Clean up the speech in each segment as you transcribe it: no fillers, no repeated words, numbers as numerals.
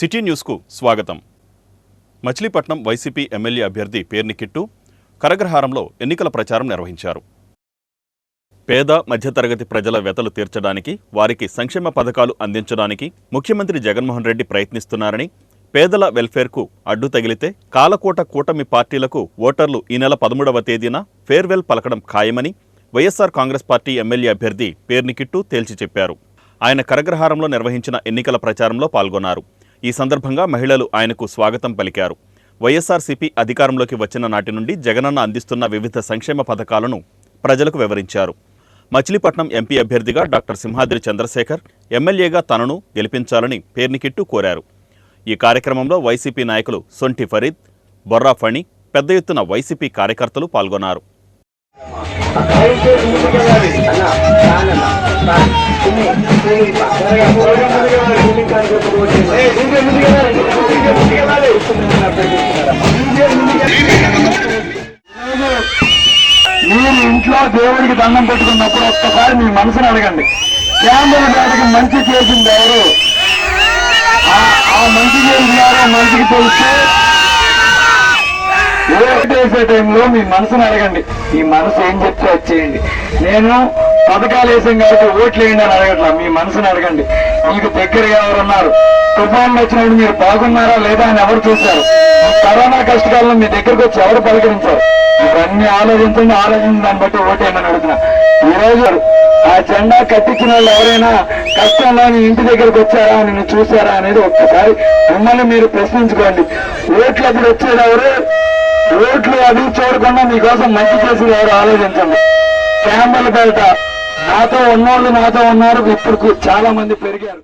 City న్యూస్కు స్వాగతం. Machilipatnam YCP MLA అభ్యర్థి పేర్ని కిట్టు కరగ్రహారంలో ఎన్నికల ప్రచారం నిర్వహించారు. పేద మధ్యతరగతి ప్రజల వ్యతలు తీర్చడానికి, వారికి సంక్షేమ పథకాలు అందించడానికి ముఖ్యమంత్రి జగన్మోహన్ రెడ్డి ప్రయత్నిస్తున్నారని, పేదల వెల్ఫేర్కు అడ్డు తగిలితే కాలకోట కూటమి పార్టీలకు ఓటర్లు ఈ నెల 13వ తేదీన ఫేర్వెల్ పలకడం ఖాయమని వైఎస్ఆర్ కాంగ్రెస్ పార్టీ ఎమ్మెల్యే అభ్యర్థి పేర్ని కిట్టు తేల్చి చెప్పారు. ఆయన కరగ్రహారంలో నిర్వహించిన ఎన్నికల ప్రచారంలో పాల్గొన్నారు. ఈ సందర్భంగా మహిళలు ఆయనకు స్వాగతం పలికారు. వైఎస్ఆర్సీపీ అధికారంలోకి వచ్చిన నాటి నుండి జగనన్న అందిస్తున్న వివిధ సంక్షేమ పథకాలను ప్రజలకు వివరించారు. మచిలీపట్నం ఎంపీ అభ్యర్థిగా డాక్టర్ సింహాద్రి చంద్రశేఖర్, ఎమ్మెల్యేగా తనను గెలిపించాలని పేర్ని కిట్టు కోరారు. ఈ కార్యక్రమంలో వైసీపీ నాయకులు సొంటి ఫరీద్, బొర్రా ఫణి, పెద్ద ఎత్తున వైసీపీ కార్యకర్తలు పాల్గొన్నారు. మీరు ఇంట్లో దేవుడికి దండం పెట్టుకున్నప్పుడు ఒక్కసారి మీ మనసును అడగండి, క్యాంబల్ గారికి మంచి చేసింది ఎవరు? ఆ మంచి చేసినారో మంచికి తెలిస్తే ఓటేసే టైంలో మీ మనసును అడగండి. ఈ మనసు ఏం చెప్తే వచ్చేయండి. నేను పథకాలు వేసాం కాబట్టి ఓట్లు వేయండి అని అడగట్లా, మీ మనసును అడగండి. మీకు దగ్గరగా ఎవరున్నారు? తుఫాన్లు వచ్చినప్పుడు మీరు బాగున్నారా లేదా అని ఎవరు చూశారు? కరోనా కష్టకాలంలో మీ దగ్గరకు వచ్చి ఎవరు పలకరించారు? ఇవన్నీ ఆలోచించండి. ఆలోచించిన దాన్ని బట్టి ఓటేయమని అడుగుతున్నా. ఈ రోజు ఆ జెండా కట్టించిన వాళ్ళు ఎవరైనా కష్టంలో ఇంటి దగ్గరకు వచ్చారా, నిన్ను చూసారా అనేది ఒక్కసారి మిమ్మల్ని మీరు ప్రశ్నించుకోండి. ఓట్లు అప్పుడు వచ్చేది ఎవరు? ఓట్లు అవి చూడకుండా మీకోసం మంచి చేసేది ఎవరు ఆలోచించండి. క్యాంబల్పేట నాతో ఉన్నోళ్ళు నాతో ఉన్నారు, ఇప్పుడు చాలా మంది పెరిగారు.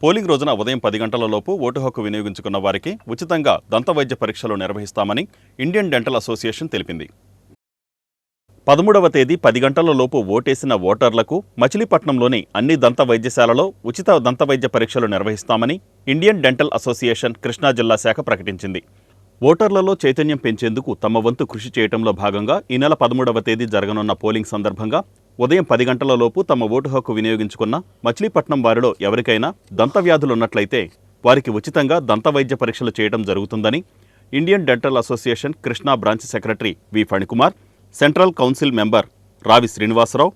పోలింగ్ రోజున ఉదయం 10 గంటలలోపు ఓటు హక్కు వినియోగించుకున్న వారికి ఉచితంగా దంత వైద్య పరీక్షలు నిర్వహిస్తామని ఇండియన్ డెంటల్ అసోసియేషన్ తెలిపింది. 13వ తేదీ 10 గంటలలోపు ఓటేసిన ఓటర్లకు మచిలీపట్నంలోని అన్ని దంత వైద్యశాలలో ఉచిత దంత వైద్య పరీక్షలు నిర్వహిస్తామని ఇండియన్ డెంటల్ అసోసియేషన్ కృష్ణా జిల్లా శాఖ ప్రకటించింది. ఓటర్లలో చైతన్యం పెంచేందుకు తమ వంతు కృషి చేయడంలో భాగంగా ఈ నెల 13వ తేదీ జరగనున్న పోలింగ్ సందర్భంగా ఉదయం 10 గంటలలోపు తమ ఓటు హక్కు వినియోగించుకున్న మచిలీపట్నం వారిలో ఎవరికైనా దంత వ్యాధులున్నట్లయితే వారికి ఉచితంగా దంత వైద్య పరీక్షలు చేయడం జరుగుతుందని Indian dental association Krishna branch secretary వి ఫణికుమార్, సెంట్రల్ కౌన్సిల్ మెంబర్ రావి శ్రీనివాసరావు,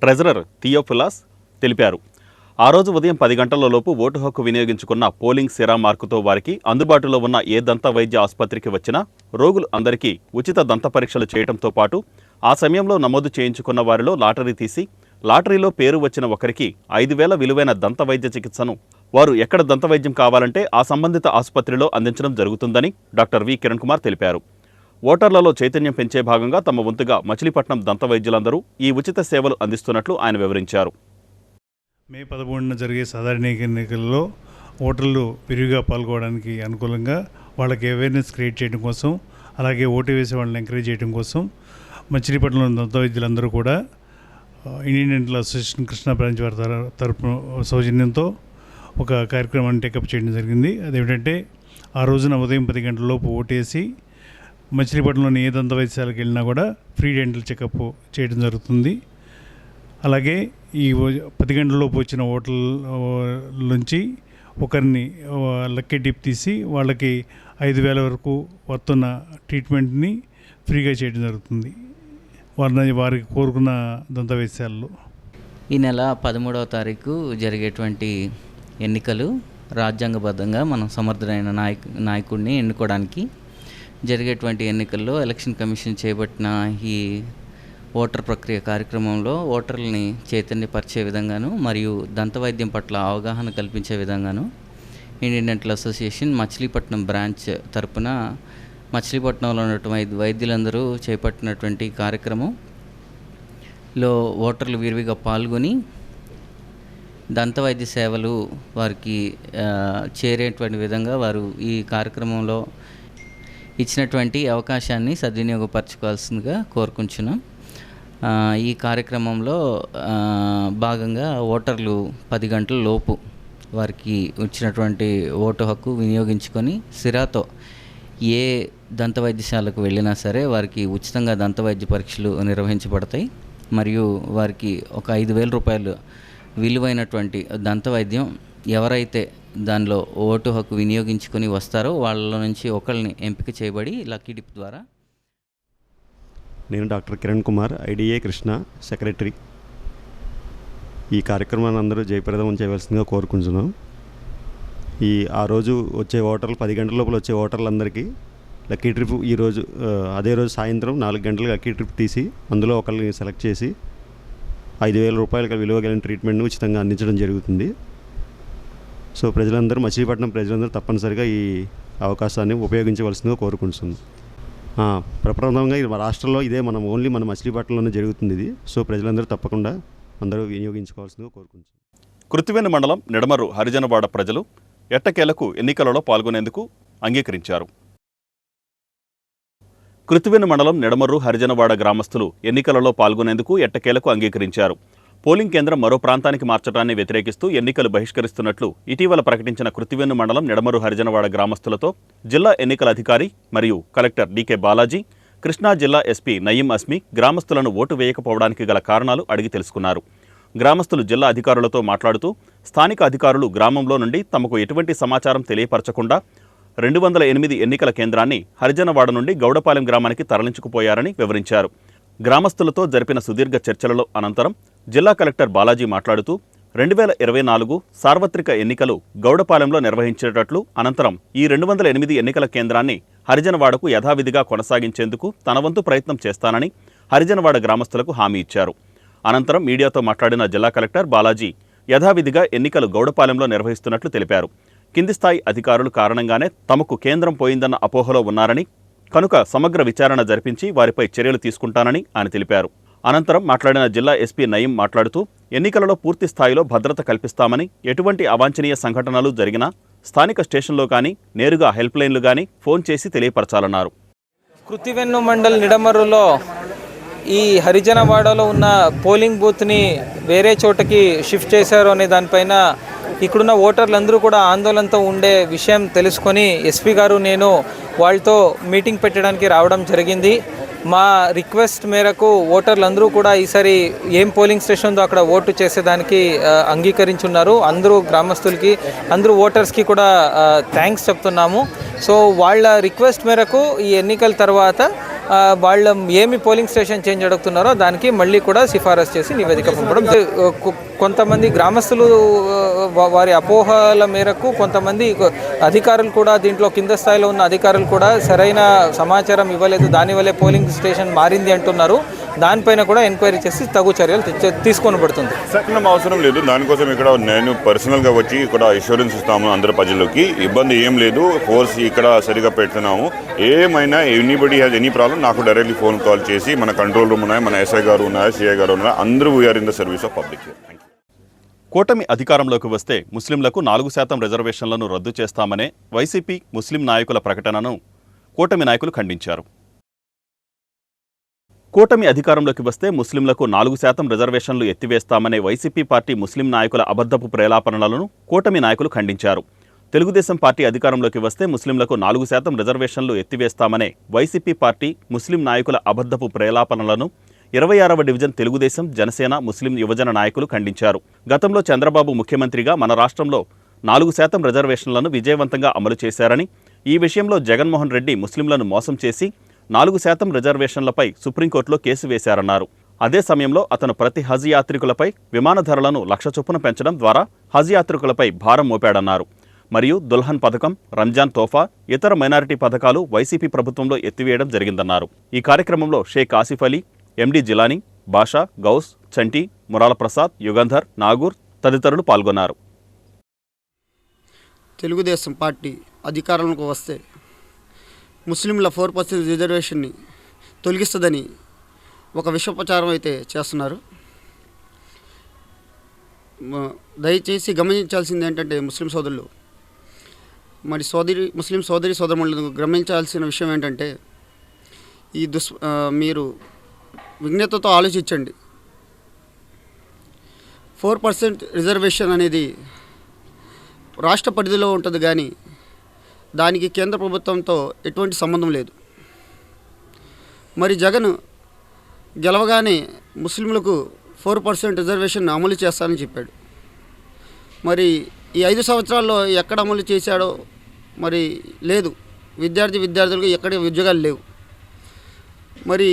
ట్రెజరర్ థియోఫిలాస్ తెలిపారు. ఆ రోజు ఉదయం 10 గంటలలోపు ఓటు హక్కు వినియోగించుకున్న పోలింగ్ సిరా మార్కుతో వారికి అందుబాటులో ఉన్న ఏ దంత వైద్య ఆసుపత్రికి వచ్చినా రోగులు అందరికీ ఉచిత దంత పరీక్షలు చేయడంతో పాటు ఆ సమయంలో నమోదు చేయించుకున్న వారిలో లాటరీ తీసి లాటరీలో పేరు వచ్చిన ఒకరికి 5,000 విలువైన దంత వైద్య చికిత్సను వారు ఎక్కడ దంత వైద్యం కావాలంటే ఆ సంబంధిత ఆసుపత్రిలో అందించడం జరుగుతుందని డాక్టర్ వి కిరణ్ కుమార్ తెలిపారు. ఓటర్లలో చైతన్యం పెంచే భాగంగా తమ వంతుగా మచిలీపట్నం దంత వైద్యులందరూ ఈ ఉచిత సేవలు అందిస్తున్నట్లు ఆయన వివరించారు. మే 11న జరిగే సాధారణ ఎన్నికల్లో ఓటర్లు విరివిగా పాల్గొనడానికి అనుకూలంగా వాళ్ళకి అవేర్నెస్ క్రియేట్ చేయడం కోసం, అలాగే ఓటు వేసే వాళ్ళని ఎంకరేజ్ చేయడం కోసం మచిలీపట్నంలోని దంత వైద్యులందరూ కూడా Indian dental association Krishna branch వారి తరపున సౌజన్యంతో ఒక కార్యక్రమాన్ని టేకప్ చేయడం జరిగింది. అదేమిటంటే ఆ రోజున ఉదయం 10 గంటలలోపు ఓటేసి మచిలీపట్నంలోని ఏ దంత వైద్యశాలకు వెళ్ళినా కూడా ఫ్రీ డెంటల్ చెకప్ చేయడం జరుగుతుంది. అలాగే ఈ 10 గంటలలోపు వచ్చిన ఓటర్ల నుంచి ఒకరిని లక్కీ డిప్ తీసి వాళ్ళకి 5,000 వరకు వర్తున్న ట్రీట్మెంట్ని ఫ్రీగా చేయడం జరుగుతుంది వారికి కోరుకున్న దంత వైద్యశాలలో. ఈ నెల 13వ తారీఖు జరిగేటువంటి ఎన్నికలు రాజ్యాంగబద్ధంగా మనం సమర్థుడైన నాయకుడిని ఎన్నుకోవడానికి జరిగేటువంటి ఎన్నికల్లో ఎలక్షన్ కమిషన్ చేపట్టిన ఈ ఓటర్ ప్రక్రియ కార్యక్రమంలో ఓటర్లని చైతన్యపరిచే విధంగాను మరియు దంతవైద్యం పట్ల అవగాహన కల్పించే విధంగాను Indian dental association Machilipatnam branch తరపున మచిలీపట్నంలో ఉన్నటువంటి వైద్యులందరూ చేపట్టినటువంటి కార్యక్రమంలో ఓటర్లు విరివిగా పాల్గొని దంతవైద్య సేవలు వారికి చేరేటువంటి విధంగా వారు ఈ కార్యక్రమంలో ఇచ్చినటువంటి అవకాశాన్ని సద్వినియోగపరచుకోవాల్సిందిగా కోరుకుంటున్నాం. ఈ కార్యక్రమంలో భాగంగా ఓటర్లు 10 గంటల లోపు వారికి వచ్చినటువంటి ఓటు హక్కు వినియోగించుకొని సిరాతో ఏ దంత వైద్యశాలకు వెళ్ళినా సరే వారికి ఉచితంగా దంత వైద్య పరీక్షలు నిర్వహించబడతాయి. మరియు వారికి ఒక 5,000 రూపాయలు విలువైనటువంటి దంత వైద్యం ఎవరైతే దానిలో ఓటు హక్కు వినియోగించుకొని వస్తారో వాళ్ళ నుంచి ఒకరిని ఎంపిక చేయబడి లక్కీ డిప్ ద్వారా. నేను doctor Kiran Kumar, IDA Krishna secretary. ఈ కార్యక్రమాన్ని అందరూ జయప్రదం చేయవలసిందిగా కోరుకుంటున్నాం. ఆ రోజు వచ్చే ఓటర్లు 10 గంటల లోపల వచ్చే ఓటర్లందరికీ లక్కీ ట్రిప్ ఈరోజు అదే రోజు సాయంత్రం 4 గంటలకు లక్కీ ట్రిప్ తీసి అందులో ఒకరిని సెలెక్ట్ చేసి 5,000 రూపాయల విలువ కలిగిన ట్రీట్మెంట్ను ఉచితంగా అందించడం జరుగుతుంది. సో ప్రజలందరూ, మచిలీపట్నం ప్రజలందరూ తప్పనిసరిగా ఈ అవకాశాన్ని ఉపయోగించవలసిందిగా కోరుకుంటున్నాం. ప్రప్రథమంగా ఇది రాష్ట్రంలో ఇదే మన మచిలీపట్నంలోనే జరుగుతుంది ఇది. సో ప్రజలందరూ తప్పకుండా అందరూ వినియోగించుకోవాల్సిందిగా కోరుకుంటున్నాం. కృత్తివేని మండలం నిడమర్రు హరిజనవాడ ప్రజలు ఎట్టకేలకు ఎన్నికలలో పాల్గొనేందుకు అంగీకరించారు. కృత్తివేని మండలం నిడమర్రు హరిజనవాడ గ్రామస్తులు ఎన్నికలలో పాల్గొనేందుకు ఎట్టకేలకు అంగీకరించారు. పోలింగ్ కేంద్రం మరో ప్రాంతానికి మార్చడాన్ని వ్యతిరేకిస్తూ ఎన్నికలు బహిష్కరిస్తున్నట్లు ఇటీవల ప్రకటించిన కృత్తివేని మండలం నిడమర్రు హరిజనవాడ గ్రామస్తులతో జిల్లా ఎన్నికల అధికారి మరియు కలెక్టర్ డీకే బాలాజీ, కృష్ణా జిల్లా ఎస్పీ నయీం అస్మి గ్రామస్తులను ఓటు వేయకపోవడానికి గల కారణాలు అడిగి తెలుసుకున్నారు. గ్రామస్తులు జిల్లా అధికారులతో మాట్లాడుతూ స్థానిక అధికారులు గ్రామంలో నుండి తమకు ఎటువంటి సమాచారం తెలియపరచకుండా 208 ఎన్నికల కేంద్రాన్ని హరిజనవాడ నుండి గౌడపాలెం గ్రామానికి తరలించుకుపోయారని వివరించారు. గ్రామస్తులతో జరిపిన సుదీర్ఘ చర్చలలో అనంతరం జిల్లా కలెక్టర్ బాలాజీ మాట్లాడుతూ 2024 సార్వత్రిక ఎన్నికలు గౌడపాలెంలో నిర్వహించేటట్లు, అనంతరం ఈ 208 ఎన్నికల కేంద్రాన్ని హరిజనవాడకు యథావిధిగా కొనసాగించేందుకు తన వంతు ప్రయత్నం చేస్తానని హరిజనవాడ గ్రామస్తులకు హామీ ఇచ్చారు. అనంతరం మీడియాతో మాట్లాడిన జిల్లా కలెక్టర్ బాలాజీ యథావిధిగా ఎన్నికలు గౌడపాలెంలో నిర్వహిస్తున్నట్లు తెలిపారు. కింది స్థాయి అధికారులు కారణంగానే తమకు కేంద్రం పోయిందన్న అపోహలో ఉన్నారని, కనుక సమగ్ర విచారణ జరిపించి వారిపై చర్యలు తీసుకుంటానని ఆయన తెలిపారు. అనంతరం మాట్లాడిన జిల్లా ఎస్పీ నయీం మాట్లాడుతూ ఎన్నికలలో పూర్తి స్థాయిలో భద్రత కల్పిస్తామని, ఎటువంటి అవాంఛనీయ సంఘటనలు జరిగినా స్థానిక స్టేషన్లో కానీ నేరుగా హెల్ప్ లైన్లు కానీ ఫోన్ చేసి తెలియపరచాలన్నారు. కృత్తివేని మండల్ నిడమర్రులో ఈ హరిజనవాడలో ఉన్న పోలింగ్ బూత్ని వేరే చోటకి షిఫ్ట్ చేశారు అనే దానిపైన ఇక్కడున్న ఓటర్లందరూ కూడా ఆందోళనతో ఉండే విషయం తెలుసుకొని ఎస్పీ గారు నేను వాళ్ళతో మీటింగ్ పెట్టడానికి రావడం జరిగింది. మా రిక్వెస్ట్ మేరకు ఓటర్లందరూ కూడా ఈసారి ఏం పోలింగ్ స్టేషన్ ఉందో అక్కడ ఓటు చేసేదానికి అంగీకరించున్నారు. అందరూ గ్రామస్తులకి, అందరూ ఓటర్స్కి కూడా థ్యాంక్స్ చెప్తున్నాము. సో వాళ్ళ రిక్వెస్ట్ మేరకు ఈ ఎన్నికల తర్వాత వాళ్ళ ఏమి పోలింగ్ స్టేషన్ చేంజ్ అడుగుతున్నారో దానికి మళ్ళీ కూడా సిఫారసు చేసి నివేదిక పంపడం. కొంతమంది గ్రామస్తులు వారి అపోహల మేరకు కొంతమంది అధికారులు కూడా దీంట్లో కింద స్థాయిలో ఉన్న అధికారులు కూడా సరైన సమాచారం ఇవ్వలేదు, దానివల్లే పోలింగ్ స్టేషన్ మారింది అంటున్నారు. దానిపైన కూడా ఎంక్వైరీ చేసి తగు చర్యలు తీసుకొని పడుతుంది. సెకండ్ అవసరం లేదు. దానికోసం ఇక్కడ నేను పర్సనల్గా వచ్చి ఇక్కడ ఇన్సూరెన్స్ ఇస్తాము అందరి ప్రజలకి. ఇబ్బంది ఏం లేదు. ఫోర్స్ ఇక్కడ సరిగా పెడుతున్నాము. ఏమైనా ఎనీబడి హ్యాజ్ ఎనీ ప్రాబ్లం నాకు డైరెక్ట్లీ ఫోన్ కాల్ చేసి, మన కంట్రోల్ రూమ్ ఉన్నాయి, మన ఎస్ఐ గారు ఉన్నారు, సిఐ గారు ఉన్నారు, అందరూ we are in the service of public. కూటమి అధికారంలోకి వస్తే ముస్లింలకు 4% రిజర్వేషన్లను రద్దు చేస్తామనే వైసీపీ ముస్లిం నాయకుల ప్రకటనను కూటమి నాయకులు ఖండించారు. కూటమి అధికారంలోకి వస్తే ముస్లింలకు 4% రిజర్వేషన్లు ఎత్తివేస్తామనే వైసీపీ పార్టీ ముస్లిం నాయకుల అబద్ధపు ప్రేలాపనలను కూటమి నాయకులు ఖండించారు. తెలుగుదేశం పార్టీ అధికారంలోకి వస్తే ముస్లింలకు 4% రిజర్వేషన్లు ఎత్తివేస్తామనే వైసీపీ పార్టీ ముస్లిం నాయకుల అబద్ధపు ప్రేలాపనలను 26వ డివిజన్ తెలుగుదేశం, జనసేన, ముస్లిం యువజన నాయకులు ఖండించారు. గతంలో చంద్రబాబు ముఖ్యమంత్రిగా మన రాష్ట్రంలో 4% రిజర్వేషన్లను విజయవంతంగా అమలు చేశారని, ఈ విషయంలో జగన్మోహన్ రెడ్డి ముస్లింలను మోసం చేసి 4% రిజర్వేషన్లపై సుప్రీంకోర్టులో కేసు వేశారన్నారు. అదే సమయంలో అతను ప్రతి హజ్ యాత్రికులపై విమాన ధరలను 1,00,000 చొప్పున పెంచడం ద్వారా హజ్ యాత్రికులపై భారం మోపాడన్నారు. మరియు దుల్హన్ పథకం, రంజాన్ తోఫా, ఇతర మైనారిటీ పథకాలు వైసీపీ ప్రభుత్వంలో ఎత్తివేయడం జరిగిందన్నారు. ఈ కార్యక్రమంలో షేక్ ఆసిఫ్ అలీ, ఎండి జిలానీ, బాషా, గౌస్, చంటి, మురాల ప్రసాద్, యుగంధర్, నాగూర్ తదితరులు పాల్గొన్నారు. తెలుగుదేశం పార్టీ అధికారంలోకి వస్తే ముస్లింల 4% రిజర్వేషన్ని తొలగిస్తుందని ఒక విషప్రచారం అయితే చేస్తున్నారు. దయచేసి గమనించాల్సింది ఏంటంటే ముస్లిం సోదరులు, మరి ముస్లిం సోదరులను గమనించాల్సిన విషయం ఏంటంటే మీరు విజ్ఞతతో ఆలోచించండి. 4% రిజర్వేషన్ అనేది రాష్ట్ర పరిధిలో ఉంటుంది, కానీ దానికి కేంద్ర ప్రభుత్వంతో ఎటువంటి సంబంధం లేదు. మరి జగన్ గెలవగానే ముస్లింలకు 4% రిజర్వేషన్ అమలు చేస్తానని చెప్పాడు. మరి ఈ 5 సంవత్సరాల్లో ఎక్కడ అమలు చేశాడో మరి లేదు. విద్యార్థులకు ఎక్కడ ఉద్యోగాలు లేవు. మరి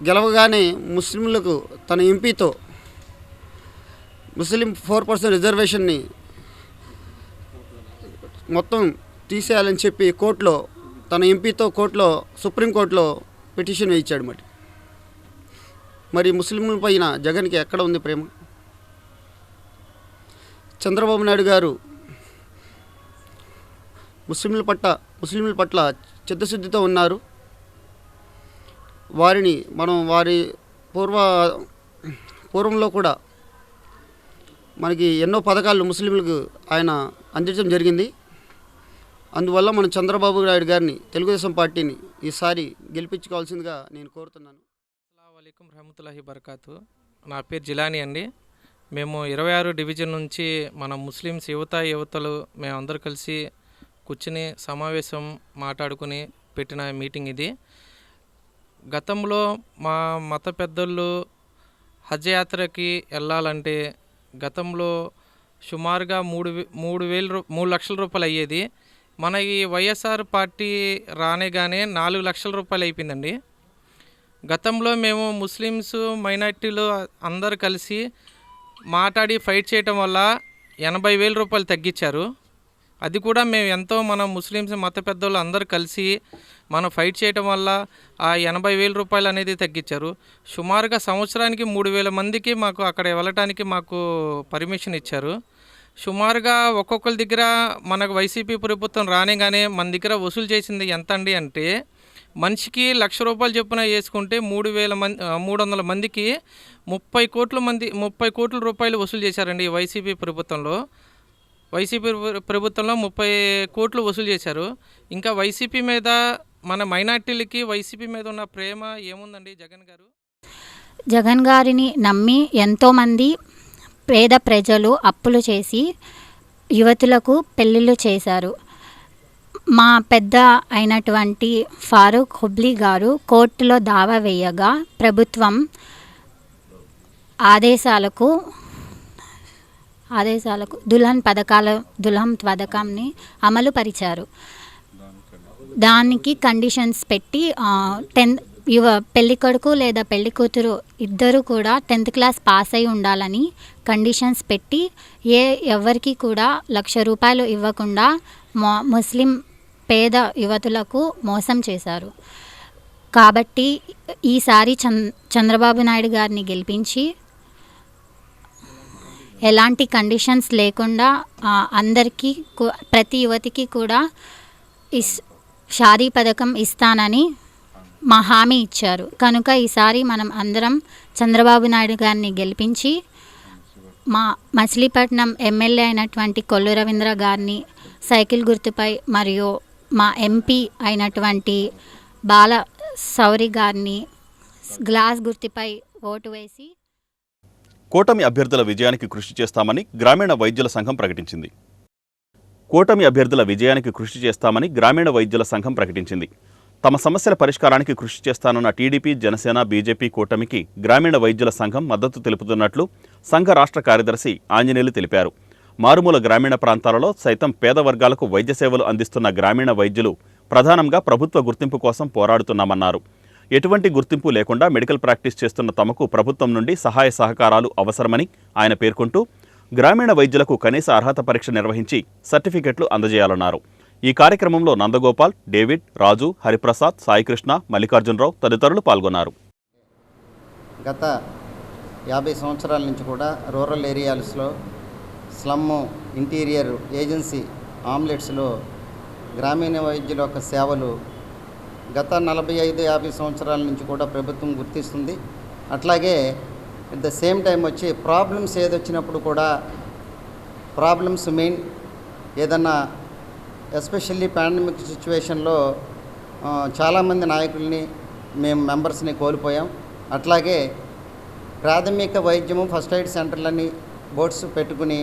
గెలవగానే ముస్లింలకు తన ఎంపీతో ముస్లిం 4% రిజర్వేషన్ని మొత్తం తీసేయాలని చెప్పి కోర్టులో తన ఎంపీతో సుప్రీంకోర్టులో పిటిషన్ వేయించాడు. మరి ముస్లింల పైన జగన్కి ఎక్కడ ఉంది ప్రేమ? చంద్రబాబు నాయుడు గారు ముస్లింల పట్ల చిత్తశుద్ధితో ఉన్నారు. వారిని మనం వారి పూర్వంలో కూడా మనకి ఎన్నో పథకాలు ముస్లింలకు ఆయన అందించడం జరిగింది. అందువల్ల మనం చంద్రబాబు నాయుడు గారిని, తెలుగుదేశం పార్టీని ఈసారి గెలిపించుకోవాల్సిందిగా నేను కోరుతున్నాను. అస్సలాము అలైకుం రహమతుల్లాహి బర్కాతు. నా పేరు జిలానీ అండి. మేము 26 డివిజన్ నుంచి మన ముస్లిమ్స్ యువతలు మేమందరూ కలిసి కూర్చుని సమావేశం మాట్లాడుకుని పెట్టిన మీటింగ్ ఇది. గతంలో మా మత పెద్దలు హజ్ యాత్రకి వెళ్ళాలంటే గతంలో సుమారుగా 3 లక్షల రూపాయలు అయ్యేది. మన ఈ వైఎస్ఆర్ పార్టీ రానేగానే 4 లక్షల రూపాయలు అయిపోయిందండి. గతంలో మేము ముస్లిమ్స్ మైనార్టీలు అందరు కలిసి మాట్లాడి ఫైట్ చేయటం వల్ల 80,000 రూపాయలు తగ్గించారు. అది కూడా మేము ఎంతో మన ముస్లిమ్స్ మత పెద్దలు అందరూ కలిసి మనం ఫైట్ చేయటం వల్ల ఆ 80,000 రూపాయలు అనేది తగ్గించారు. సుమారుగా సంవత్సరానికి 3,000 మందికి మాకు అక్కడ వెళ్ళటానికి మాకు పర్మిషన్ ఇచ్చారు. సుమారుగా ఒక్కొక్కరి దగ్గర మనకు వైసీపీ ప్రభుత్వం రానేగానే మన దగ్గర వసూలు చేసింది ఎంత అండి అంటే మనిషికి 1,00,000 రూపాయలు చొప్పున వేసుకుంటే 300 మందికి 30 కోట్ల రూపాయలు వసూలు చేశారండి. వైసీపీ ప్రభుత్వంలో 30 కోట్లు వసూలు చేశారు. ఇంకా వైసీపీ మీద మన మైనార్టీలకి వైసీపీ మీద ఉన్న ప్రేమ ఏముందండి? జగన్ గారిని నమ్మి ఎంతోమంది పేద ప్రజలు అప్పులు చేసి యువతులకు పెళ్ళిళ్ళు చేశారు. మా పెద్ద అయినటువంటి ఫారూక్ హుబ్లీ గారు కోర్టులో దావా వేయగా ప్రభుత్వం ఆదేశాలకు దుల్హన్ పథకాన్ని అమలు పరిచారు. దానికి కండిషన్స్ పెట్టి పెళ్లి కొడుకు లేదా పెళ్లి కూతురు ఇద్దరు కూడా 10th క్లాస్ పాస్ అయి ఉండాలని కండిషన్స్ పెట్టి ఎవరికి కూడా 1,00,000 రూపాయలు ఇవ్వకుండా ముస్లిం పేద యువతులకు మోసం చేశారు. కాబట్టి ఈసారి చంద్రబాబు నాయుడు గారిని గెలిపించి ఎలాంటి కండిషన్స్ లేకుండా అందరికీ ప్రతి యువతికి కూడా షాదీ పథకం ఇస్తానని మా హామీ ఇచ్చారు. కనుక ఈసారి మనం అందరం చంద్రబాబు నాయుడు గారిని గెలిపించి మా మచిలీపట్నం ఎమ్మెల్యే అయినటువంటి కొల్లు రవీంద్ర గారిని సైకిల్ గుర్తుపై మరియు మా ఎంపీ అయినటువంటి బాల సౌరి గారిని గ్లాస్ గుర్తుపై ఓటు వేసి కూటమి అభ్యర్థుల విజయానికి కృషి చేస్తామని గ్రామీణ వైద్యుల సంఘం ప్రకటించింది. తమ సమస్యల పరిష్కారానికి కృషి చేస్తానన్న టీడీపీ, జనసేన, బీజేపీ కూటమికి గ్రామీణ వైద్యుల సంఘం మద్దతు తెలుపుతున్నట్లు సంఘ రాష్ట్ర కార్యదర్శి ఆంజనేయులు తెలిపారు. మారుమూల గ్రామీణ ప్రాంతాలలో సైతం పేద వర్గాలకు వైద్య సేవలు అందిస్తున్న గ్రామీణ వైద్యులు ప్రధానంగా ప్రభుత్వ గుర్తింపు కోసం పోరాడుతున్నామన్నారు. ఎటువంటి గుర్తింపు లేకుండా మెడికల్ ప్రాక్టీస్ చేస్తున్న తమకు ప్రభుత్వం నుండి సహాయ సహకారాలు అవసరమని ఆయన పేర్కొంటూ గ్రామీణ వైద్యులకు కనీస అర్హత పరీక్ష నిర్వహించి సర్టిఫికెట్లు అందజేయాలన్నారు. ఈ కార్యక్రమంలో నందగోపాల్, డేవిడ్, రాజు, హరిప్రసాద్, సాయికృష్ణ, మల్లికార్జునరావు తదితరులు పాల్గొన్నారు. గత 50 సంవత్సరాల నుంచి కూడా రూరల్ ఏరియాస్లో స్లమ్ ఇంటీరియర్ ఏజెన్సీ ఆమ్లెట్స్లో గ్రామీణ వైద్యుల యొక్క సేవలు గత 45-50 సంవత్సరాల నుంచి కూడా ప్రభుత్వం గుర్తిస్తుంది. అట్లాగే అట్ ద సేమ్ టైం వచ్చి ప్రాబ్లమ్స్ ఏదొచ్చినప్పుడు కూడా ప్రాబ్లమ్స్ మెయిన్ ఏదన్నా ఎస్పెషల్లీ పాండమిక్ సిచ్యువేషన్లో చాలామంది నాయకుల్ని మేము మెంబర్స్ని కోల్పోయాం. అట్లాగే ప్రాథమిక వైద్యము ఫస్ట్ ఎయిడ్ సెంటర్లని బోర్డ్స్ పెట్టుకుని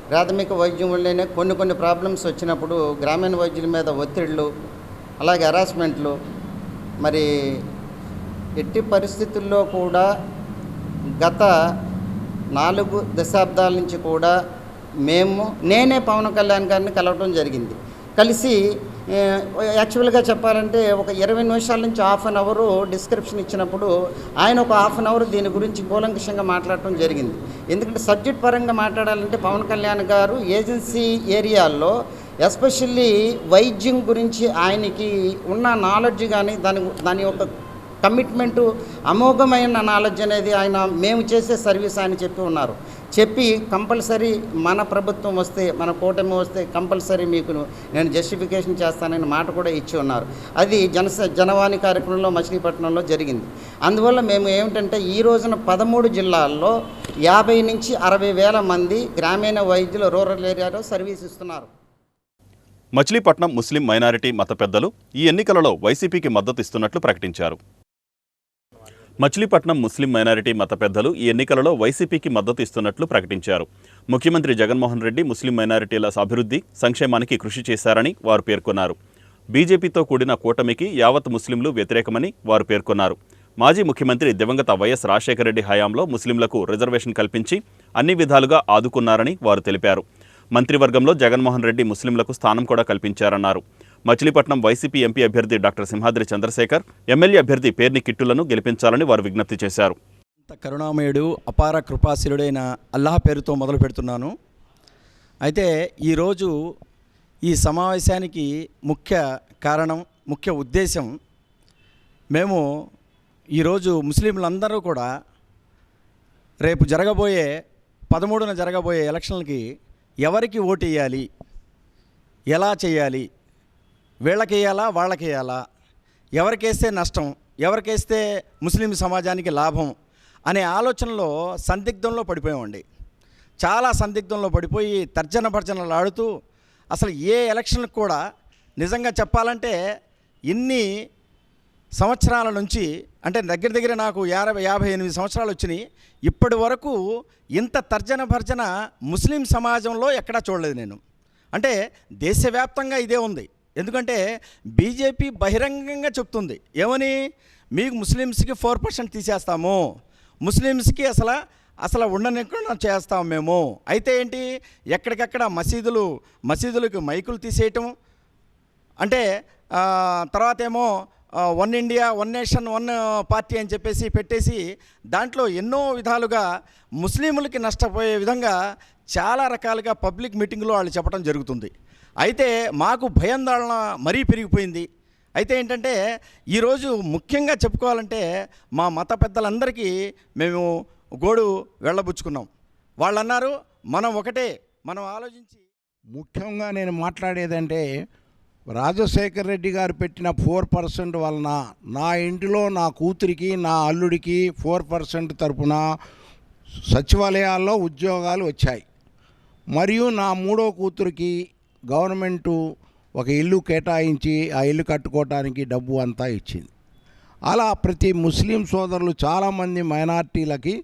ప్రాథమిక వైద్యం వల్లనే కొన్ని ప్రాబ్లమ్స్ వచ్చినప్పుడు గ్రామీణ వైద్యుల మీద ఒత్తిళ్ళు అలాగే హరాస్మెంట్లు మరి ఎట్టి పరిస్థితుల్లో కూడా గత 4 దశాబ్దాల నుంచి కూడా నేనే పవన్ కళ్యాణ్ గారిని కలవడం జరిగింది. కలిసి యాక్చువల్గా చెప్పాలంటే ఒక 20 నిమిషాల నుంచి హాఫ్ అన్ అవర్ డిస్క్రిప్షన్ ఇచ్చినప్పుడు ఆయన ఒక హాఫ్ అన్ అవర్ దీని గురించి కూలంకషంగా మాట్లాడటం జరిగింది. ఎందుకంటే సబ్జెక్ట్ పరంగా మాట్లాడాలంటే పవన్ కళ్యాణ్ గారు ఏజెన్సీ ఏరియాల్లో ఎస్పెషల్లీ వైద్యం గురించి ఆయనకి ఉన్న నాలెడ్జ్ కానీ దాని యొక్క కమిట్మెంటు అమోఘమైన నాలెడ్జ్ అనేది ఆయన మేము చేసే సర్వీస్ ఆయన చెప్పి ఉన్నారు. చెప్పి కంపల్సరీ మన ప్రభుత్వం వస్తే, మన కూటమి వస్తే కంపల్సరీ మీకు నేను జస్టిఫికేషన్ చేస్తానని మాట కూడా ఇచ్చి ఉన్నారు. అది జనవాణి కార్యక్రమంలో మచిలీపట్నంలో జరిగింది. అందువల్ల మేము ఏమిటంటే ఈ రోజున 13 జిల్లాల్లో 50 నుంచి 60 వేల మంది గ్రామీణ వైద్యులు రూరల్ ఏరియాలో సర్వీస్ ఇస్తున్నారు. మచిలీపట్నం ముస్లిం మైనారిటీ మత పెద్దలు ఈ ఎన్నికలలో వైసీపీకి మద్దతు ఇస్తున్నట్లు ప్రకటించారు. మచిలీపట్నం ముస్లిం మైనారిటీ మత పెద్దలు ఈ ఎన్నికలలో వైసీపీకి మద్దతు ఇస్తున్నట్లు ప్రకటించారు. ముఖ్యమంత్రి జగన్మోహన్ రెడ్డి ముస్లిం మైనారిటీల అభివృద్ధి సంక్షేమానికి కృషి చేశారని వారు పేర్కొన్నారు. బీజేపీతో కూడిన కూటమికి యావత్ ముస్లింలు వ్యతిరేకమని వారు పేర్కొన్నారు. మాజీ ముఖ్యమంత్రి దివంగత వైఎస్ రాజశేఖర రెడ్డి హయాంలో ముస్లింలకు రిజర్వేషన్ కల్పించి అన్ని విధాలుగా ఆదుకున్నారని వారు తెలిపారు. మంత్రివర్గంలో జగన్మోహన్ రెడ్డి ముస్లింలకు స్థానం కూడా కల్పించారన్నారు. మచిలీపట్నం వైసీపీ ఎంపీ అభ్యర్థి డాక్టర్ సింహాద్రి చంద్రశేఖర్, ఎమ్మెల్యే అభ్యర్థి పేర్ని కిట్టులను గెలిపించాలని వారు విజ్ఞప్తి చేశారు. కరుణామయుడు అపార కృపాశీలుడైన అల్లాహ్ పేరుతో మొదలు పెడుతున్నాను. అయితే ఈరోజు ఈ సమావేశానికి ముఖ్య కారణం, ముఖ్య ఉద్దేశం, మేము ఈరోజు ముస్లింలందరూ కూడా రేపు 13న జరగబోయే ఎలక్షన్లకి ఎవరికి ఓటు వేయాలి, ఎలా చేయాలి, వీళ్ళకేయాలా వాళ్ళకేయాలా, ఎవరికేస్తే నష్టం, ఎవరికేస్తే ముస్లిం సమాజానికి లాభం అనే ఆలోచనలో సందిగ్ధంలో పడిపోయామండి. చాలా సందిగ్ధంలో పడిపోయి తర్జన భర్జనలు ఆడుతూ అసలు ఏ ఎలక్షన్కి కూడా నిజంగా చెప్పాలంటే ఇన్ని సంవత్సరాల నుంచి, అంటే దగ్గర దగ్గర నాకు 58 సంవత్సరాలు వచ్చినాయి, ఇప్పటి వరకు ఇంత తర్జన భర్జన ముస్లిం సమాజంలో ఎక్కడా చూడలేదు నేను. అంటే దేశవ్యాప్తంగా ఇదే ఉంది. ఎందుకంటే బీజేపీ బహిరంగంగా చెప్తుంది ఏమని, మీకు ముస్లిమ్స్కి 4% తీసేస్తాము, ముస్లిమ్స్కి అసలు ఉండనికుండా చేస్తాము మేము. అయితే ఏంటి, ఎక్కడికక్కడ మసీదులకు మైకులు తీసేయటం, అంటే తర్వాత ఏమో 1 ఇండియా 1 నేషన్ 1 పార్టీ అని చెప్పేసి పెట్టేసి దాంట్లో ఎన్నో విధాలుగా ముస్లింలకి నష్టపోయే విధంగా చాలా రకాలుగా పబ్లిక్ మీటింగ్లో వాళ్ళు చెప్పడం జరుగుతుంది. అయితే మాకు భయాందోళన మరీ పెరిగిపోయింది. అయితే ఏంటంటే ఈరోజు ముఖ్యంగా చెప్పుకోవాలంటే మా మత పెద్దలందరికీ మేము గోడు వెళ్ళబుచ్చుకున్నాం. వాళ్ళు అన్నారు మనం ఒకటే, మనం ఆలోచించి. ముఖ్యంగా నేను మాట్లాడేదంటే రాజశేఖర్ రెడ్డి గారు పెట్టిన 4% వలన నా ఇంటిలో నా కూతురికి నా అల్లుడికి 4% తరపున సచివాలయాల్లో ఉద్యోగాలు వచ్చాయి. మరియు నా 3వ కూతురికి గవర్నమెంటు ఒక ఇల్లు కేటాయించి ఆ ఇల్లు కట్టుకోవటానికి డబ్బు అంతా ఇచ్చింది. అలా ప్రతి ముస్లిం సోదరులు చాలామంది మైనార్టీలకి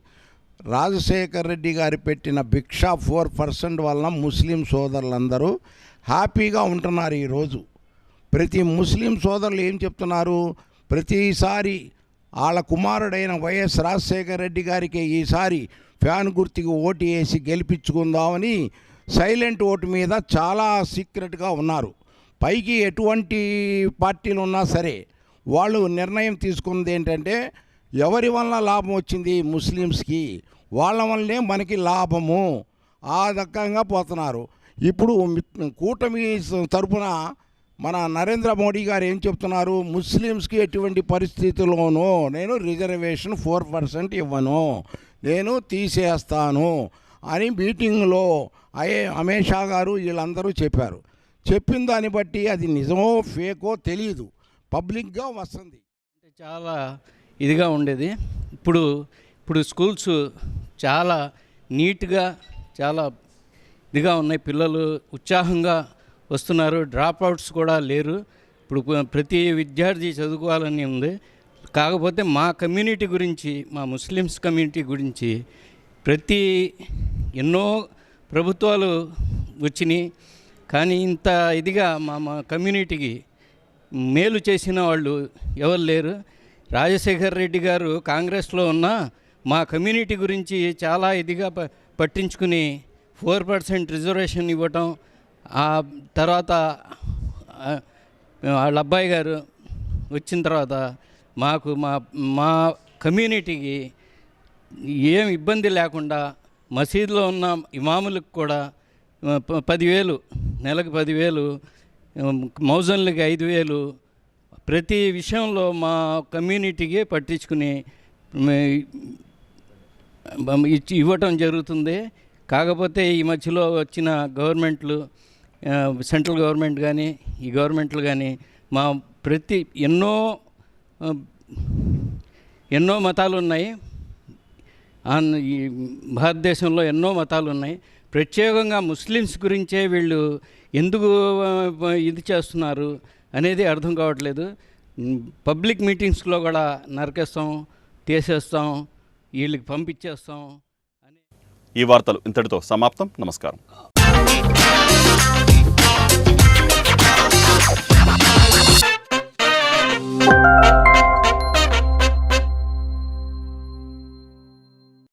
రాజశేఖర్ రెడ్డి గారు పెట్టిన భిక్షా 4% వలన ముస్లిం సోదరులందరూ హ్యాపీగా ఉంటున్నారు. ఈరోజు ప్రతి ముస్లిం సోదరులు ఏం చెప్తున్నారు, ప్రతిసారి వాళ్ళ కుమారుడైన వైఎస్ రాజశేఖర్ రెడ్డి గారికి ఈసారి ఫ్యాన్ గుర్తుకి ఓటు వేసి గెలిపించుకుందామని సైలెంట్ ఓటు మీద చాలా సీక్రెట్గా ఉన్నారు. పైకి ఎటువంటి పార్టీలు ఉన్నా సరే వాళ్ళు నిర్ణయం తీసుకున్నది ఏంటంటే ఎవరి వల్ల లాభం వచ్చింది ముస్లిమ్స్కి, వాళ్ళ వల్లనే మనకి లాభము, ఆ రకంగా పోతున్నారు. ఇప్పుడు కూటమి తరపున మన నరేంద్ర మోడీ గారు ఏం చెప్తున్నారు, ముస్లిమ్స్కి ఎటువంటి పరిస్థితుల్లోనూ నేను రిజర్వేషన్ 4% ఇవ్వను, నేను తీసేస్తాను అని మీటింగ్లో అమిత్ షా గారు వీళ్ళందరూ చెప్పారు. చెప్పిన దాన్ని బట్టి అది నిజమో ఫేకో తెలియదు, పబ్లిక్గా వస్తుంది. చాలా ఇదిగా ఉండేది. ఇప్పుడు స్కూల్స్ చాలా నీట్గా చాలా ఇదిగా ఉన్నాయి, పిల్లలు ఉత్సాహంగా వస్తున్నారు, డ్రాప్ అవుట్స్ కూడా లేరు. ఇప్పుడు ప్రతి విద్యార్థి చదువుకోవాలని ఉంది. కాకపోతే మా కమ్యూనిటీ గురించి, మా ముస్లిమ్స్ కమ్యూనిటీ గురించి ఎన్నో ప్రభుత్వాలు వచ్చినాయి, కానీ ఇంత ఇదిగా మా కమ్యూనిటీకి మేలు చేసిన వాళ్ళు ఎవరు లేరు. రాజశేఖర్ రెడ్డి గారు కాంగ్రెస్లో ఉన్న మా కమ్యూనిటీ గురించి చాలా ఇదిగా పట్టించుకుని 4% రిజర్వేషన్ ఇవ్వటం, ఆ తర్వాత వాళ్ళ అబ్బాయి గారు వచ్చిన తర్వాత మాకు మా కమ్యూనిటీకి ఏం ఇబ్బంది లేకుండా మసీదులో ఉన్న ఇమాములకు కూడా 10,000, నెలకు 10,000, మౌజన్లకి 5,000, ప్రతి విషయంలో మా కమ్యూనిటీకి పట్టించుకుని ఇవ్వటం జరుగుతుంది. కాకపోతే ఈ మధ్యలో వచ్చిన గవర్నమెంట్లు, సెంట్రల్ గవర్నమెంట్ కానీ ఈ గవర్నమెంట్లు కానీ మా ఎన్నో మతాలు ఉన్నాయి. ఈ భారతదేశంలో ఎన్నో మతాలు ఉన్నాయి. ప్రత్యేకంగా ముస్లిమ్స్ గురించే వీళ్ళు ఎందుకు ఇది చేస్తున్నారు అనేది అర్థం కావట్లేదు. పబ్లిక్ మీటింగ్స్లో కూడా నరకేస్తాం, తీసేస్తాం, వీళ్ళకి పంపించేస్తాం. ఈ వార్తలు ఇంతటితో సమాప్తం. నమస్కారం.